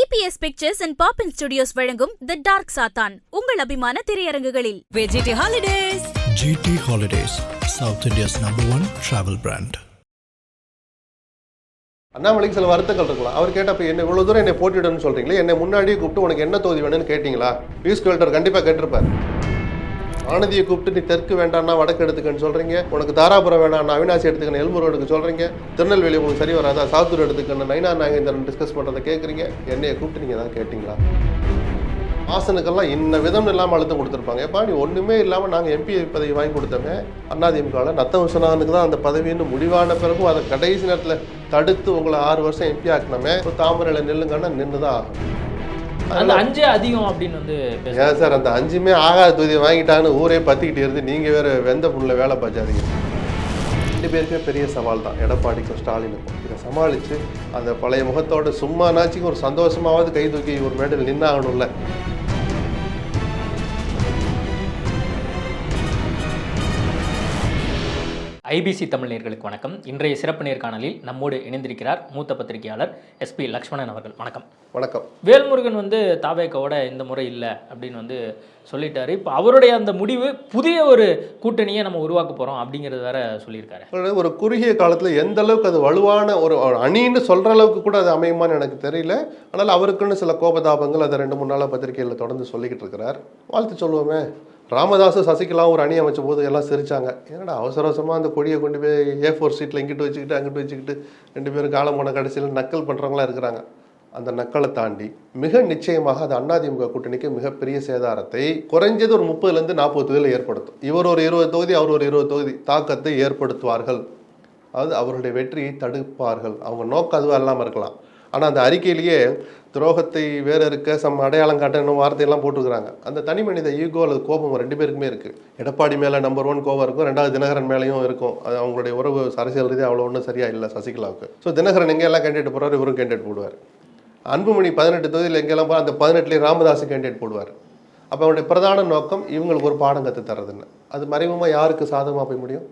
EPS Pictures and Pop-in Studios வழங்கும் The Dark Satan உங்கள் அபிமான திரையரங்குகளில். GT Holidays. GT Holidays, South India's #1 travel brand. அண்ணாமலைக்கு சில வருத்தங்கள் இருக்கலாம். அவர் கேட்டப்ப என்ன இவ்வளவு தூரம் என்னை போட்டியிடணும்னு சொல்றீங்களே, என்னை முன்னாடியே கூப்பிட்டு உனக்கு என்ன தொகுதி வேணும்னு கேட்டீங்களா? பியூஷ் கோயல் கண்டிப்பா கேட்டிருப்பார். ஆனந்தியை கூப்பிட்டு நீ தெற்கு வேண்டாம்னா வடக்கு எடுத்துக்கன்னு சொல்றீங்க, உனக்கு தாராபுரம் வேண்டாம் அவினாசி எடுத்துக்கணும், எல்முருகன் எடுக்க சொல்றீங்க, திருநெல்வேலி உங்களுக்கு சரி வராதா, சாத்தூர் எடுத்துக்கணும், நைனா நாகேந்திரன் டிஸ்கஸ் பண்றதை கேட்குறீங்க, என்னையை கூப்பிட்டு நீங்க தான் கேட்டீங்களா? ஆசனுக்கெல்லாம் இன்ன விதம் இல்லாமல் அழுத்தம் கொடுத்துருப்பாங்க. எப்பா நீ ஒன்றுமே இல்லாமல் நாங்கள் எம்பி பதவி வாங்கி கொடுத்தோமே அதிமுகவில், நத்த விஸ்வநாதனுக்கு தான் அந்த பதவின்னு முடிவான பிறகும் அதை கடைசி நேரத்தில் தடுத்து உங்களை 6 வருஷம் எம்பி ஆக்கினோமே, தாமரையில் நில்லுங்கன்னா நின்று தான் ஆகும். அந்த 5 அதிகம் அப்படின்னு வந்து ஏன் சார் அந்த 5மே ஆகாத தொகுதியை வாங்கிட்டான்னு ஊரே பற்றிக்கிட்டு இருந்து நீங்கள் வேறு வெந்த புண்ணில் வேலை பார்த்தாதீங்க. 2 பேருக்குமே பெரிய சவால் தான், எடப்பாடிக்கும் ஸ்டாலினுக்கும். இதை சமாளித்து அந்த பழைய முகத்தோட சும்மானாச்சுக்கும் ஒரு சந்தோஷமாவது கை தூக்கி ஒரு மேடையில் நின்னாகணும்ல. ஐபிசி தமிழ் நேயர்களுக்கு வணக்கம். இன்றைய சிறப்பு நேர்காணலில் நம்மோடு இணைந்திருக்கிறார் மூத்த பத்திரிகையாளர் SP லக்ஷ்மணன் அவர்கள். வணக்கம். வணக்கம். வேல்முருகன் வந்து தாவேக்காவோட இந்த முறை இல்லை அப்படின்னு வந்து சொல்லிட்டாரு. இப்போ அவருடைய அந்த முடிவு புதிய ஒரு கூட்டணியை நம்ம உருவாக்க போகிறோம் அப்படிங்கிறது வேற சொல்லியிருக்காரு. ஒரு குறுகிய காலத்தில் எந்த அளவுக்கு அது வலுவான ஒரு அணின்னு சொல்கிற அளவுக்கு கூட அது அமையுமான்னு எனக்கு தெரியல. ஆனால் அவருக்குன்னு சில கோபதாபங்கள் அதை 2-3 நாளாக பத்திரிகையில் தொடர்ந்து சொல்லிக்கிட்டு இருக்கிறார். வாழ்த்து சொல்லுவோமே. ராமதாஸும் சசிகலாவும் ஒரு அணி அமைச்ச போது எல்லாம் சிரிச்சாங்க. ஏன்னா அவசர அவசரமாக அந்த கொடியை கொண்டு போய் A4 சீட்டில் இங்கிட்டு வச்சுக்கிட்டு அங்கிட்டு வச்சுக்கிட்டு 2 பேரும் காலம் போன கடைசியில் நக்கல் பண்ணுறவங்களாம் இருக்கிறாங்க. அந்த நக்களை தாண்டி மிக நிச்சயமாக அது அதிமுக கூட்டணிக்கு மிகப்பெரிய சேதாரத்தை குறைஞ்சது ஒரு 30-40 தொகுதியில் ஏற்படுத்தும். இவர் ஒரு 20 தொகுதி, அவர் ஒரு 20 தொகுதி தாக்கத்தை ஏற்படுத்துவார்கள். அதாவது அவருடைய வெற்றியை தடுப்பார்கள். அவங்க நோக்கம் அதுவாக இல்லாமல் இருக்கலாம். ஆனால் அந்த அறிக்கையிலேயே துரோகத்தை வேற இருக்க அடையாளம் காட்டணும் வார்த்தையெல்லாம் போட்டுருக்குறாங்க. அந்த தனி மனித ஈகோ அல்லது கோபம் 2 பேருக்குமே இருக்குது. எடப்பாடி மேலே நம்பர் 1 கோபம் இருக்கும், 2வது தினகரன் மேலேயும் இருக்கும். அது அவங்களுடைய உறவு அரசியல் ரீதியாக அவ்வளோ ஒன்றும் சரியா இல்லை சசிகலாவுக்கு. ஸோ தினகரன் எங்கெல்லாம் கேண்டிடேட் போடுறாரு, இவரும் கேண்டிடேட் போடுவார். அன்புமணி 18 தொகுதியில் எங்கெல்லாம் அந்த 18லேயும் ராமதாஸ் கேண்டிடேட் போடுவார். அப்போ அவருடைய பிரதான நோக்கம் இவங்களுக்கு ஒரு பாடம் கற்று தர்றதுன்னு. அது மறைமுகமாக யாருக்கு சாதகமாக போய் முடியும்?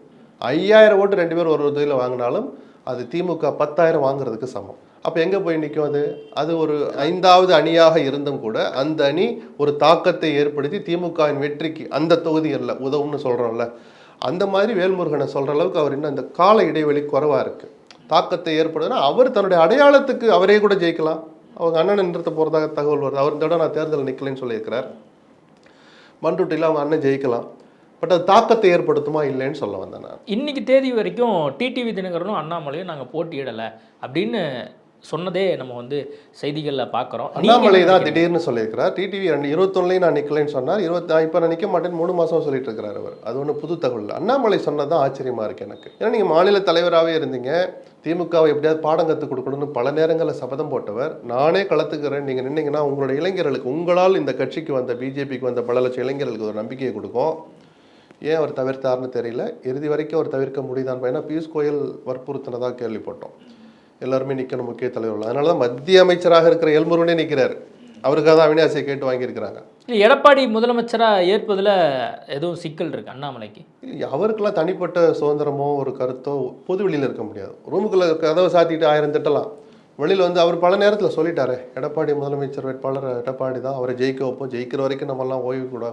5000 ஓட்டு 2 பேர் ஒரு தொகுதியில் வாங்கினாலும் அது திமுக 10,000 வாங்குறதுக்கு சமம். அப்போ எங்கே போய் நிற்கும்? அது ஒரு 5வது அணியாக இருந்தும் கூட அந்த அணி ஒரு தாக்கத்தை ஏற்படுத்தி திமுகவின் வெற்றிக்கு அந்த தொகுதிகளில் உதவும்னு சொல்கிறோம்ல, அந்த மாதிரி வேல்முருகனை சொல்கிற அளவுக்கு அவர் இன்னும் அந்த கால இடைவெளி குறைவாக இருக்குது. தாக்கத்தை ஏற்படுதுன்னா அவர் தன்னுடைய அடையாளத்துக்கு அவரே கூட ஜெயிக்கலாம். அவங்க அண்ணன் நிறுத்த போகிறதாக தகவல் வருது. அவர் தவிர நான் தேர்தல் நிற்கலைன்னு சொல்லியிருக்கிறார். மண்ருட்டியில் அவங்க அண்ணன் ஜெயிக்கலாம். பட் அது தாக்கத்தை ஏற்படுத்துமா இல்லைன்னு சொல்ல வந்தேன் நான். இன்னைக்கு தேதி வரைக்கும் டிடிவி தினகரனும் அண்ணாமலையும் நாங்கள் போட்டியிடலை அப்படின்னு சொன்னதே நம்ம வந்து செய்திகளில் பார்க்குறோம். அண்ணாமலை தான் திடீர்னு சொல்லியிருக்கிறார். டிடிவி 21 நான் நிற்கலைன்னு சொன்னார். இப்போ நான் நிற்க மாட்டேன்னு 3 மாதம் சொல்லிட்டு இருக்கிறார் அவர். அது ஒன்றும் புது தகவல். அண்ணாமலை சொன்னதான் ஆச்சரியமாக இருக்குது எனக்கு. ஏன்னா நீங்கள் மாநில தலைவராகவே இருந்தீங்க, திமுகவை எப்படியாவது பாடம் கற்றுக் கொடுக்கணும்னு பல நேரங்களில் சபதம் போட்டவர். நானே களத்துக்கிறேன், நீங்கள் நின்னீங்கன்னா உங்களுடைய இளைஞர்களுக்கு, உங்களால் இந்த கட்சிக்கு வந்த பிஜேபிக்கு வந்த பல லட்சம் இளைஞர்களுக்கு ஒரு நம்பிக்கையை கொடுக்கும். ஏன் அவர் தவிர்த்தார்னு தெரியல. இறுதி வரைக்கும் அவர் தவிர்க்க முடியுதான். ஏன்னா பியூஷ் கோயல் வற்புறுத்தினதாக கேள்விப்பட்டோம். எல்லாருமே நிற்கணும் முக்கிய தலைவர்கள். அதனால தான் மத்திய அமைச்சராக இருக்கிற எல்முருகனே நிற்கிறார். அவருக்காக தான் அவினாசியை கேட்டு வாங்கியிருக்கிறாங்க. எடப்பாடி முதலமைச்சராக ஏற்பதில் எதுவும் சிக்கல் இருக்கு அண்ணாமலைக்கு? அவருக்கெல்லாம் தனிப்பட்ட சுதந்திரமோ ஒரு கருத்தோ பொது வெளியில் இருக்க முடியாது. ரூமுக்குள்ள கதவை சாத்திட்டு 1000 திட்டலாம். வெளியில் வந்து அவர் பல நேரத்தில் சொல்லிட்டாரு, எடப்பாடி முதலமைச்சர் வேட்பாளர் எடப்பாடி தான், அவரை ஜெயிக்க வைப்போம், ஜெயிக்கிற வரைக்கும் நம்மெல்லாம் ஓய்வு கூட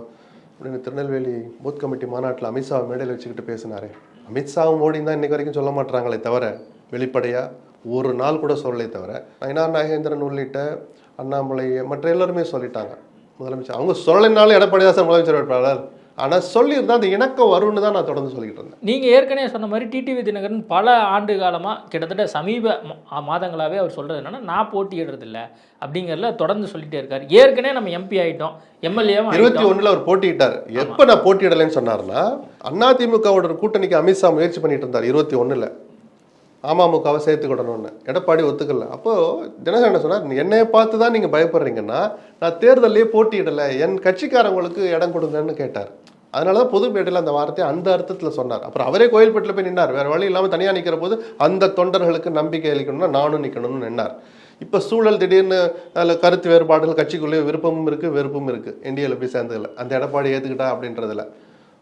அப்படின்னு திருநெல்வேலி பூத் கமிட்டி மாநாட்டில் அமித்ஷா மேடையில் வச்சுக்கிட்டு பேசினாரு. அமித்ஷாவும் மோடியும் தான் இன்னைக்கு வரைக்கும் சொல்ல மாட்டாங்களே தவிர, வெளிப்படையாக ஒரு நாள் கூட சொல்லலை தவிர, நைனா நாகேந்திரன் உள்ளிட்ட அண்ணாமலை மற்ற எல்லாருமே சொல்லிட்டாங்க முதலமைச்சர். அவங்க சொல்லலைனாலும் எடப்பாடி தான் முதலமைச்சர் வேட்பாளர், ஆனால் சொல்லியிருந்தா அந்த இணக்கம் வரும்னு தான் நான் தொடர்ந்து சொல்லிக்கிட்டு இருந்தேன். நீங்கள் ஏற்கனவே சொன்ன மாதிரி டிடிவி தினகரன் பல ஆண்டு காலமாக கிட்டத்தட்ட சமீப மாதங்களாகவே அவர் சொல்கிறது என்னன்னா, நான் போட்டியிடுறது இல்லை அப்படிங்கிறதுல தொடர்ந்து சொல்லிட்டே இருக்காரு. ஏற்கனவே நம்ம MP ஆகிட்டோம், MLA 21 அவர் போட்டியிட்டார். எப்போ நான் போட்டியிடலைன்னு சொன்னார்னா, அதிமுகவோட கூட்டணிக்கு அமித்ஷா முயற்சி பண்ணிட்டு இருந்தார் 21. அமமுகவை சேர்த்துக்கிடணும்னு எடப்பாடி ஒத்துக்கல. அப்போது தினகரன் என்ன சொன்னார், என்னையை பார்த்து தான் நீங்கள் பயப்படுறீங்கன்னா நான் தேர்தலே போட்டியிடலை, என் கட்சிக்காரங்களுக்கு இடம் கொடுங்கன்னு கேட்டார். அதனால தான் பொதுப்பேட்டையில் அந்த வார்த்தையை அந்த அர்த்தத்தில் சொன்னார். அப்புறம் அவரே கோயில்பேட்டில் போய் நின்னார். வேறு வழி இல்லாமல் தனியாக நிற்கிற போது அந்த தொண்டர்களுக்கு நம்பிக்கை அளிக்கணும்னா நானும் நிற்கணும்னு நின்னார். இப்போ சூழல் திடீர்னு அதில் கருத்து வேறுபாடுகள், கட்சிக்குள்ளே விருப்பமும் இருக்குது வெறுப்பும் இருக்குது. NDAவில் போய் சேர்ந்ததில்லை, அந்த எடப்பாடி ஏற்றுக்கிட்டா அப்படின்றதில்ல.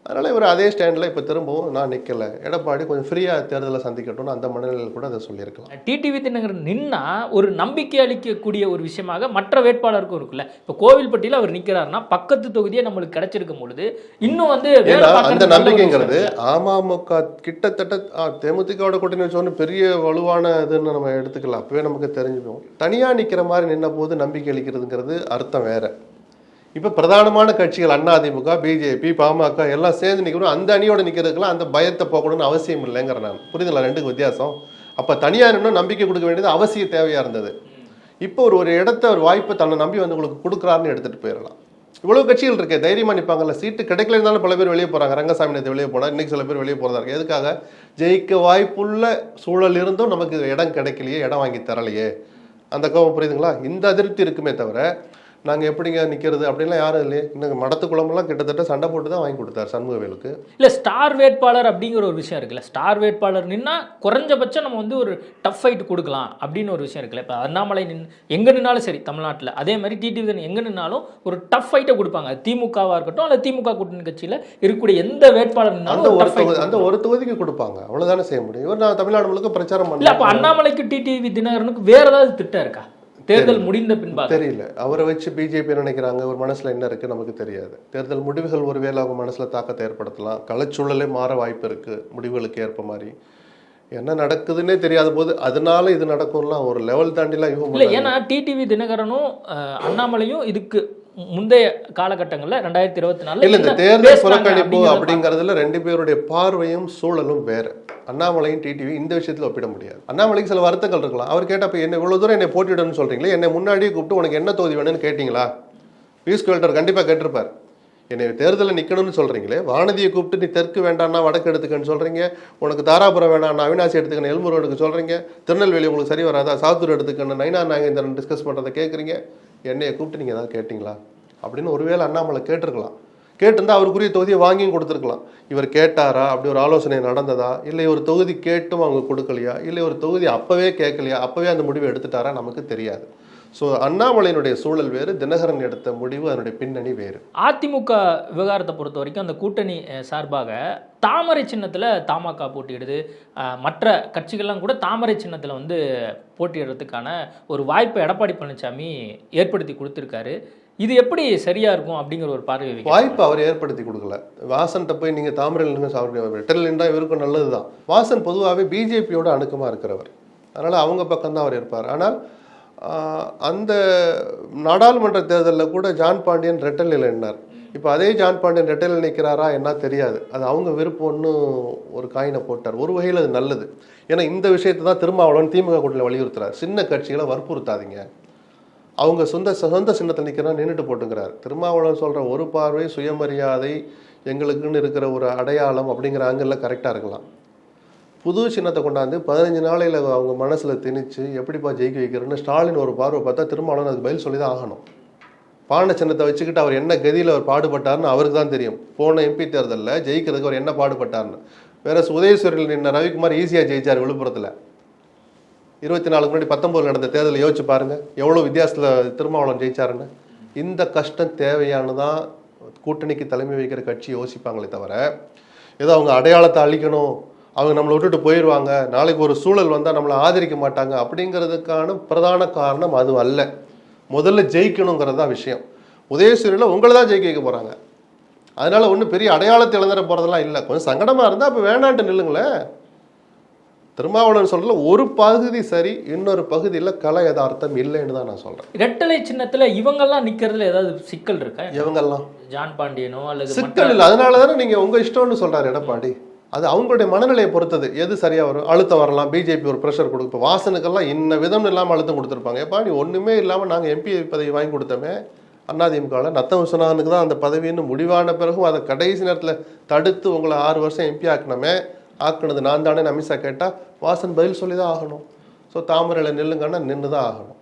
அதனால் இவர் அதே ஸ்டாண்டில் இப்போ திரும்பவும் நான் நிற்கலை, எடப்பாடி கொஞ்சம் ஃப்ரீயாக தேர்தலை சந்திக்கட்டும்னு அந்த மனநிலையில் கூட அதை சொல்லியிருக்கலாம். டிடிவி தினகரன் நின்னா ஒரு நம்பிக்கை அளிக்கக்கூடிய ஒரு விஷயமாக மற்ற வேட்பாளருக்கும் இருக்குல்ல. இப்போ கோவில்பட்டியில் அவர் நிற்கிறாருன்னா பக்கத்து தொகுதியே நம்மளுக்கு கிடைச்சிருக்கும் பொழுது இன்னும் வந்து அந்த நம்பிக்கைங்கிறது அமமுக கிட்டத்தட்ட தேமுதிகவோட கூட்டணி வச்சோன்னு பெரிய வலுவான இதுன்னு நம்ம எடுத்துக்கலாம். அப்பவே நமக்கு தெரிஞ்சுக்கும். தனியாக நிற்கிற மாதிரி நின்ன போது நம்பிக்கை அளிக்கிறதுங்கிறது அர்த்தம் வேற. இப்போ பிரதானமான கட்சிகள் அதிமுக, பிஜேபி, பாமக எல்லாம் சேர்ந்து நிற்கணும். அந்த அணியோட நிற்கிறதுக்கெல்லாம் அந்த பயத்தை போகணும்னு அவசியம் இல்லைங்கிற நான் புரிதல. ரெண்டுக்கு வித்தியாசம். அப்போ தனியாக இன்னும் நம்பிக்கை கொடுக்க வேண்டியது அவசிய தேவையாக இருந்தது. இப்போ ஒரு இடத்த ஒரு வாய்ப்பை தன்னை நம்பி வந்து உங்களுக்கு கொடுக்குறாருன்னு எடுத்துகிட்டு போயிடலாம். இவ்வளோ கட்சிகள் இருக்கே, தைரியமாக நிற்பாங்கல்ல. சீட்டு கிடைக்கல இருந்தாலும் பல பேர் வெளியே போகிறாங்க. ரங்கசாமி நேற்று வெளியே போனார், இன்றைக்கி சில பேர் வெளியே போகிறதா இருக்குது. எதுக்காக? ஜெயிக்க வாய்ப்புள்ள சூழல் இருந்தும் நமக்கு இடம் கிடைக்கலையே, இடம் வாங்கி தரலையே, அந்த கோபம். புரியுதுங்களா? இந்த அதிருப்தி இருக்குமே தவிர நாங்கள் எப்படிங்க நிற்கிறது அப்படின்லாம் யாரும் இல்லையே. இன்னும் மடத்துக்குளமெல்லாம் கிட்டத்தட்ட சண்டை போட்டு தான் வாங்கி கொடுத்தார் சண்முகவேலுக்கு. இல்லை, ஸ்டார் வேட்பாளர் அப்படிங்கிற ஒரு விஷயம் இருக்குல்ல. ஸ்டார் வேட்பாளர் நின்னா குறைஞ்சபட்சம் நம்ம வந்து ஒரு டஃப் ஃபைட் கொடுக்கலாம் அப்படின்னு ஒரு விஷயம் இருக்குல்ல. இப்போ அண்ணாமலை எங்கே நின்னாலும் சரி தமிழ்நாட்டில், அதே மாதிரி டிடிவி எங்கே நின்னாலும் ஒரு டஃப் ஃபைட்டை கொடுப்பாங்க. திமுகவாக இருக்கட்டும், அல்லது திமுக கூட்டணி கட்சியில் இருக்கக்கூடிய எந்த வேட்பாளர் நின்னாலும் அந்த ஒரு தொகுதிக்கு கொடுப்பாங்க. அவ்வளோதானே செய்ய முடியும். இவர் நான் தமிழ்நாடு முழுக்க பிரச்சாரம் பண்ணல. அப்போ அண்ணாமலைக்கு டிடிவி தினகரனுக்கு வேற ஏதாவது திட்டம் இருக்கா? தேர்தல் முடிந்த பின்பா தெரியல. அவரை வச்சு பிஜேபி நினைக்கிறாங்க, ஒரு மனசுல என்ன இருக்கு நமக்கு தெரியாது. தேர்தல் முடிவுகள் ஒருவேளை அவங்க மனசுல தாக்கத்தை ஏற்படுத்தலாம். களச்சூழலே மாற வாய்ப்பு இருக்கு முடிவுகளுக்கு ஏற்ப மாதிரி. என்ன நடக்குதுன்னே தெரியாத போது அதனால இது நடக்கும்லாம் ஒரு லெவல் தாண்டிலாம் யூகம் இல்லை. ஏன்னா டிடிவி தினகரனும் அண்ணாமலையும் இதுக்கு முந்தைய காலகட்டங்களில் 2024 இல்லை, இந்த தேர்தல் புறக்கணிப்பு அப்படிங்கிறதுல ரெண்டு பேருடைய பார்வையும் சூழலும் வேற. அண்ணாமலையும் டிடிவி இந்த விஷயத்தில் ஒப்பிட முடியாது. அண்ணாமலைக்கு சில வருத்தங்கள் இருக்கலாம். அவர் கேட்டப்ப என்ன இவ்வளோ தூரம் என்னை போட்டியிடணும்னு சொல்றீங்களே, என்னை முன்னாடியே கூப்பிட்டு உனக்கு என்ன தொகுதி வேணும்னு கேட்டீங்களா? பியூஷ் கோயல் கண்டிப்பாக கேட்டிருப்பார். என்னை தேர்தலில் நிற்கணும்னு சொல்றீங்களே, வானதியை கூப்பிட்டு நீ தெற்கு வேண்டாம்னா வடக்கு எடுத்துக்கன்னு சொல்றீங்க, உனக்கு தாராபுரம் வேண்டாம்னா அவினாசி எடுத்துக்கணும், எல்முருகனுக்கு சொல்றீங்க, திருநெல்வேலி உங்களுக்கு சரி வராதா, சாத்தூர் எடுத்துக்கணும், நைனா நாகேந்திரன் டிஸ்கஸ் பண்ணுறதை கேட்குறீங்க, என்னையை கூப்பிட்டு நீங்கள் ஏதாவது கேட்டிங்களா அப்படின்னு ஒருவேளை அண்ணாமலை கேட்டிருக்கலாம். கேட்டிருந்தா அவருக்குரிய தொகுதியை வாங்கியும் கொடுத்துருக்கலாம். இவர் கேட்டாரா, அப்படி ஒரு ஆலோசனை நடந்ததா, இல்லை ஒரு தொகுதி கேட்டும் அவங்க கொடுக்கலையா, இல்லை ஒரு தொகுதி அப்பவே கேட்கலையா, அப்பவே அந்த முடிவை எடுத்துட்டாரா, நமக்கு தெரியாது. ஸோ அண்ணாமலையினுடைய சூழல் வேறு, தினகரன் எடுத்த முடிவு அதனுடைய பின்னணி வேறு. அதிமுக விவகாரத்தை பொறுத்த வரைக்கும் அந்த கூட்டணி சார்பாக தாமரை சின்னத்தில் தமாக போட்டியிடுது. மற்ற கட்சிகள்லாம் கூட தாமரை சின்னத்தில் வந்து போட்டியிடுறதுக்கான ஒரு வாய்ப்பை எடப்பாடி பழனிசாமி ஏற்படுத்தி கொடுத்துருக்காரு. இது எப்படி சரியா இருக்கும் அப்படிங்கிற ஒரு பார்வை வாய்ப்பு அவர் ஏற்படுத்தி கொடுக்கல. வாசன்கிட்ட போய் நீங்கள் தாமரையில் ரெட்டலின்றா இவருக்கும் நல்லது தான். வாசன் பொதுவாகவே பிஜேபியோட அணுக்கமாக இருக்கிறவர், அதனால் அவங்க பக்கம்தான் அவர் இருப்பார். ஆனால் அந்த நாடாளுமன்ற தேர்தலில் கூட ஜான் பாண்டியன் ரெட்டலில் என்னார். இப்போ அதே ஜான் பாண்டியன் ரெட்டலில் நிற்கிறாரா என்ன தெரியாது. அது அவங்க விருப்பம்னு ஒரு காயினை போட்டார். ஒரு வகையில் அது நல்லது. ஏன்னா இந்த விஷயத்தை தான் திருமாவளவன் திமுக கூட்டணியில் வலியுறுத்துறார். சின்ன கட்சிகளை வற்புறுத்தாதீங்க, அவங்க சொந்த சின்னத்தில் நிற்கிறா நின்றுட்டு போட்டுங்கிறார். திருமாவளவன் சொல்கிற ஒரு பார்வை சுயமரியாதை எங்களுக்குன்னு இருக்கிற ஒரு அடையாளம் அப்படிங்கிற ஆங்கிளில் கரெக்டாக இருக்கலாம். புது சின்னத்தை கொண்டாந்து 15 நாளையில் அவங்க மனசில் திணிச்சு எப்படிப்பா ஜெயிக்க வைக்கிறேன்னு ஸ்டாலின் ஒரு பார்வை பார்த்தா திருமாவளவன் அதுக்கு பதில் சொல்லி தான் ஆகணும். பானை சின்னத்தை வச்சுக்கிட்டு அவர் என்ன கதியில் அவர் பாடுபட்டார்னு அவருக்கு தான் தெரியும். போன எம்பி தேர்தலில் ஜெயிக்கிறதுக்கு அவர் என்ன பாடுபட்டார்னு. வேற உதயசூரில் நின்ன ரவிக்குமார் ஈஸியாக ஜெயிச்சார் விழுப்புரத்தில். 24 முன்னாடி 19 நடந்த தேர்தலில் யோசிச்சு பாருங்க எவ்வளோ வித்தியாசத்தில் திருமாவளவன் ஜெயிச்சாருன்னு. இந்த கஷ்டம் தேவையானதான் கூட்டணிக்கு தலைமை வைக்கிற கட்சி யோசிப்பாங்களே தவிர ஏதோ அவங்க அடையாளத்தை அழிக்கணும், அவங்க நம்மளை விட்டுட்டு போயிடுவாங்க, நாளைக்கு ஒரு சூழல் வந்தால் நம்மளை ஆதரிக்க மாட்டாங்க அப்படிங்கிறதுக்கான பிரதான காரணம் அது அல்ல. முதல்ல ஜெயிக்கணுங்கிறது தான் விஷயம். உதயசூரியில் உங்களை தான் ஜெயிக்க வைக்க போகிறாங்க. அதனால ஒன்றும் பெரிய அடையாளத்தை இழந்துட போகிறதெல்லாம் இல்லை. கொஞ்சம் சங்கடமாக இருந்தால் அப்போ வேண்டான்ட்டு நில்லுங்களேன். திருமாவளவன் சொல்றதுல ஒரு பகுதி சரி, இன்னொரு பகுதியில் கலை யதார்த்தம் இல்லைன்னு தான் நான் சொல்கிறேன். இரட்டலை சின்னத்தில் இவங்கெல்லாம் நிற்கிறதுல ஏதாவது சிக்கல் இருக்கா? இவங்கெல்லாம் ஜான் பாண்டியனோ அல்லது சிக்கல் இல்லை. அதனால தானே நீங்கள் உங்கள் இஷ்டம்னு சொல்கிறார் எடப்பாடி. அது அவங்களுடைய மனநிலையை பொறுத்தது. எது சரியாக வரும், அழுத்தம் வரலாம், பிஜேபி ஒரு ப்ரெஷர் கொடுக்கும். இப்போ வாசனுக்கெல்லாம் இன்ன விதம் இல்லாமல் அழுத்தம் கொடுத்துருப்பாங்க. எப்பா நீ ஒன்றுமே இல்லாமல் நாங்கள் எம்பி பதவி வாங்கி கொடுத்தோமே அதிமுகவில், நத்தம் விஸ்வநாதனுக்கு தான் அந்த பதவின்னு முடிவான பிறகும் அதை கடைசி நேரத்தில் தடுத்து உங்களை 6 வருஷம் எம்பி ஆக்கினோமே, ஆக்குனது நான் தானே அமித்ஷா கேட்டால் வாசன் பதில் சொல்லி தான் ஆகணும். ஸோ தாமரையில் நில்லுங்கன்னா நின்று தான் ஆகணும்.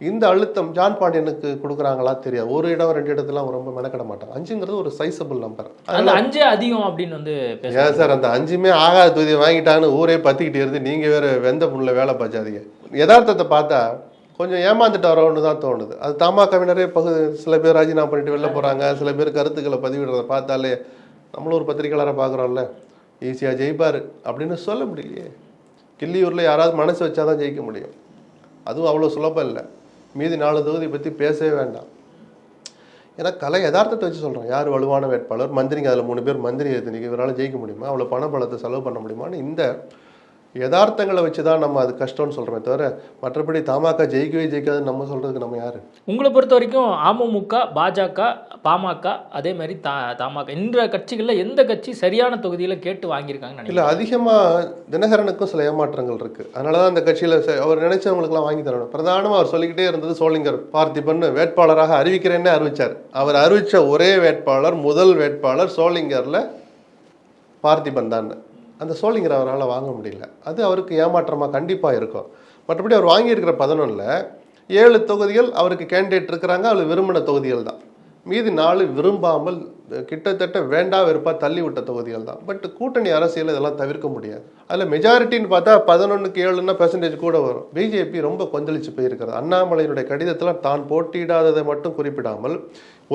இந்த அழுத்தம் ஜான் பாண்டியனுக்கு கொடுக்குறாங்களா தெரியாது. ஒரு இடம் 2 இடத்துலாம் ரொம்ப மெனக்கிட மாட்டாங்க. 5ங்கிறது ஒரு சைஸபிள் நம்பர். அந்த 5 அதிகம் அப்படின்னு வந்து ஏன் சார் அந்த 5மே ஆகாத தொகுதியை வாங்கிட்டான்னு ஊரே பற்றிக்கிட்டு இருந்து நீங்கள் வேறு வெந்த புண்ணில் வேலை பார்த்தாதீங்க. யதார்த்தத்தை பார்த்தா கொஞ்சம் ஏமாந்துட்டு வரோன்னு தான் தோணுது. அது தமாகவினரே சில பேர் ராஜினாமா பண்ணிட்டு வெளில போகிறாங்க, சில பேர் கருத்துக்களை பதிவிடுறதை பார்த்தாலே நம்மளும் ஒரு பத்திரிக்கையாளரை பார்க்குறோம்ல, ஈஸியாக ஜெயிப்பார் அப்படின்னு சொல்ல முடியலையே. கிள்ளியூரில் யாராவது மனசு வச்சாதான் ஜெயிக்க முடியும். அதுவும் அவ்வளோ சுலபம் இல்லை. மீதி 4 தொகுதி பற்றி பேசவே வேண்டாம். ஏன்னா கலை யதார்த்தத்தை வச்சு சொல்கிறோம். யார் வலுவான வேட்பாளர், மந்திரிங்க அதில் 3 பேர் மந்திரி எத்தனைக்கு இவரால் ஜெயிக்க முடியுமா, அவ்வளோ பண பலத்தை செலவு பண்ண முடியுமான்னு இந்த யதார்த்தங்களை வச்சு தான் நம்ம அது கஷ்டம்னு சொல்கிறோமே தவிர, மற்றபடி தமாக ஜெயிக்கவே ஜெயிக்காதுன்னு நம்ம சொல்கிறதுக்கு நம்ம யார்? உங்களை பொறுத்த வரைக்கும் அமமுக, பாஜக, பாமக, அதே மாதிரி தமாக இந்த கட்சிகளில் எந்த கட்சி சரியான தொகுதியில் கேட்டு வாங்கியிருக்காங்கன்னு இல்லை, அதிகமாக தினகரனுக்கும் சில ஏமாற்றங்கள் இருக்குது. அதனால தான் அந்த கட்சியில் அவர் நினைச்சவங்களுக்குலாம் வாங்கி தரணும். பிரதானமாக அவர் சொல்லிக்கிட்டே இருந்தது சோளிங்கர் பார்த்திபன் வேட்பாளராக அறிவிக்கிறேன்னே அறிவித்தார். அவர் அறிவித்த ஒரே வேட்பாளர், முதல் வேட்பாளர் சோளிங்கரில் பார்த்திபன் தான். அந்த சோளிங்கர் அவரால் வாங்க முடியல. அது அவருக்கு ஏமாற்றமாக கண்டிப்பாக இருக்கும். மற்றபடி அவர் வாங்கியிருக்கிற 11ல் 7 தொகுதிகள் அவருக்கு கேண்டிடேட் இருக்கிறாங்க, அவர் விரும்பின தொகுதிகள் தான். மீதி 4 விரும்பாமல் கிட்டத்தட்ட வேண்டா வெறுப்பாக தள்ளி விட்ட தொகுதிகள் தான். பட் கூட்டணி அரசியல் இதெல்லாம் தவிர்க்க முடியாது. அதில் மெஜாரிட்டின்னு பார்த்தா 11க்கு 7% கூட வரும். பிஜேபி ரொம்ப கொந்தளிச்சு போயிருக்கிறது. அண்ணாமலையினுடைய கடிதத்தில் தான் போட்டியிடாததை மட்டும் குறிப்பிடாமல்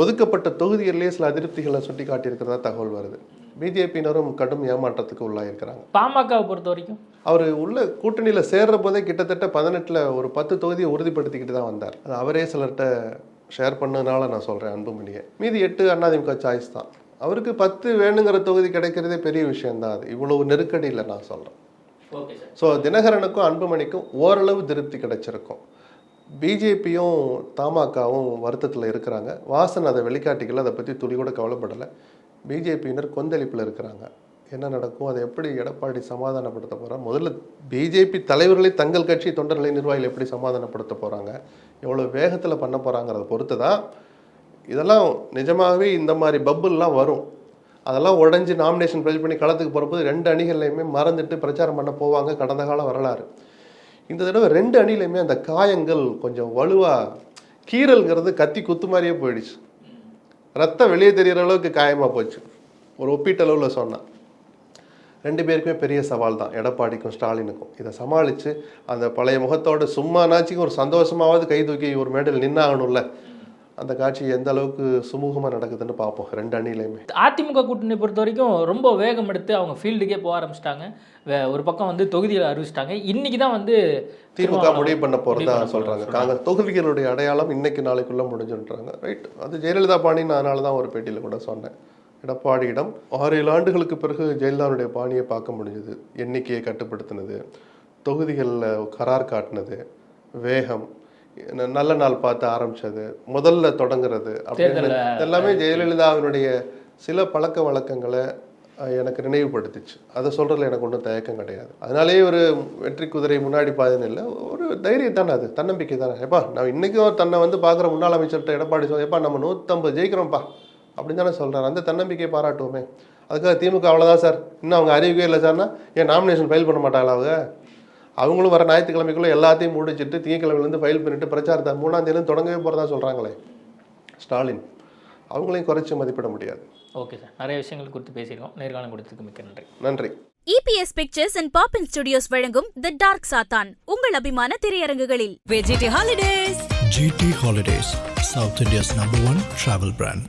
ஒதுக்கப்பட்ட தொகுதிகளிலேயே சில அதிருப்திகளை சுட்டி காட்டியிருக்கிறதா தகவல் வருது. பிஜேபியினரும் கடும் ஏமாற்றத்துக்கு உள்ளாயிருக்கிறாங்க. பாமகவை பொறுத்த வரைக்கும் அவர் உள்ள கூட்டணியில் சேர்ற போதே கிட்டத்தட்ட 18ல் ஒரு 10 தொகுதியை உறுதிப்படுத்திக்கிட்டு தான் வந்தார். அது அவரே சிலர்கிட்ட ஷேர் பண்ணதுனால நான் சொல்கிறேன், அன்புமணியை. மீதி 8 அதிமுக சாய்ஸ் தான். அவருக்கு 10 வேணுங்கிற தொகுதி கிடைக்கிறதே பெரிய விஷயம்தான். அது இவ்வளவு நெருக்கடியில் நான் சொல்கிறேன். ஸோ தினகரனுக்கும் அன்புமணிக்கும் ஓரளவு திருப்தி கிடைச்சிருக்கும். பிஜேபியும் தமாகவும் வருத்தத்தில் இருக்கிறாங்க. வாசன் அதை வெளிக்காட்டிக்கல, அதை பற்றி துளி கூட கவலைப்படலை. பிஜேபியினர் கொந்தளிப்பில் இருக்கிறாங்க. என்ன நடக்கும், அதை எப்படி எடப்பாடி சமாதானப்படுத்த போகிறார்? முதல்ல பிஜேபி தலைவர்களை தங்கள் கட்சி தொண்டர்களை நிர்வாகிகள் எப்படி சமாதானப்படுத்த போகிறாங்க, எவ்வளோ வேகத்தில் பண்ண போகிறாங்கிறத பொறுத்து தான். இதெல்லாம் நிஜமாகவே இந்த மாதிரி பப்புல்லாம் வரும். அதெல்லாம் உடஞ்சி நாமினேஷன் ஃபைல் பண்ணி களத்துக்கு போகிறப்போது 2 அணிகள்லையுமே மறந்துட்டு பிரச்சாரம் பண்ண போவாங்க. கடந்த கால வரலாறு. இந்த தடவை 2 அணிலையுமே அந்த காயங்கள் கொஞ்சம் வலுவாக, கீரல்ங்கிறது கத்தி குத்து மாதிரியே போயிடுச்சு. ரத்தம் வெளியே தெரிகிற அளவுக்கு காயமாக போச்சு. ஒரு ஒப்பீட்டளவில் சொன்னால் 2 பேருக்குமே பெரிய சவால் தான், எடப்பாடிக்கும் ஸ்டாலினுக்கும். இதை சமாளித்து அந்த பழைய முகத்தோட சும்மானாச்சுக்கும் ஒரு சந்தோஷமாவது கை தூக்கி ஒரு மேடையில் நின்னாகணும்ல, அந்த காட்சி எந்த அளவுக்கு சுமூகமாக நடக்குதுன்னு பார்ப்போம் 2 அணிலையுமே. அதிமுக கூட்டணி பொறுத்த வரைக்கும் ரொம்ப வேகம் எடுத்து அவங்க ஃபீல்டுக்கே போக ஆரம்பிச்சிட்டாங்க. ஒரு பக்கம் வந்து தொகுதியில் அறிவிச்சிட்டாங்க. இன்னைக்கு தான் வந்து திமுக முடிவு பண்ண போகிறதா சொல்கிறாங்க. காங்கிரஸ் தொகுதிகளுடைய அடையாளம் இன்னைக்கு நாளைக்குள்ளே முடிஞ்சுன்றாங்க. ரைட், அது ஜெயலலிதா பாணின்னு அதனால தான் ஒரு பேட்டியில் கூட சொன்னேன். எடப்பாடியிடம் 6-7 ஆண்டுகளுக்கு பிறகு ஜெயலலிதாவுடைய பாணியை பார்க்க முடிஞ்சது. எண்ணிக்கையை கட்டுப்படுத்தினது, தொகுதிகளில் கரார் காட்டினது, வேகம், நல்ல நாள் பார்த்து ஆரம்பிச்சது, முதல்ல தொடங்குறது அப்படின்னு எல்லாமே ஜெயலலிதாவினுடைய சில பழக்க வழக்கங்களை எனக்கு நினைவுபடுத்திச்சு. அதை சொல்கிறதுல எனக்கு ஒன்றும் தயக்கம் கிடையாது. அதனாலேயே ஒரு வெற்றி குதிரை முன்னாடி பாதுன்னு இல்லை, ஒரு தைரியம் தானே, அது தன்னம்பிக்கை தானே. எப்பா நான் இன்றைக்கும் தன்னை வந்து பார்க்குற முன்னாள் அமைச்சர்கிட்ட எடப்பாடி சொல்ல, எப்பா நம்ம 150 ஜெயிக்கிறோம்ப்பா அப்படின்னு தானே சொல்கிறார். அந்த தன்னம்பிக்கையை பாராட்டுவோமே. அதுக்காக திமுக அவ்வளோதான் சார், இன்னும் அவங்க அறிவிக்கவே இல்லை சார்னா ஏன் நாமினேஷன் ஃபைல் பண்ண மாட்டாங்களா? அவங்களும் வர ஞாயிற்றுக்கிழமைக்குள்ளே எல்லாத்தையும் முடிச்சுட்டு திங்கக்கிழமையிலேருந்து ஃபைல் பண்ணிவிட்டு பிரச்சாரத்தை 3ஆம் தேதியிலேருந்து தொடங்கவே போகிறதா சொல்கிறாங்களே ஸ்டாலின். அவங்களையும் குறைச்சி மதிப்பிட முடியாது. ஓகே சார், நிறைய விஷயங்கள் குறித்து பேசியிருக்கோம். நேர்காணல் கொடுத்ததுக்கு மிக்க நன்றி. நன்றி. EPS Pictures and Pop-in Studios வழங்கும் The Dark Satan உங்கள் அபிமான திரையரங்குகளில். GT Holidays, South India's #1 travel brand.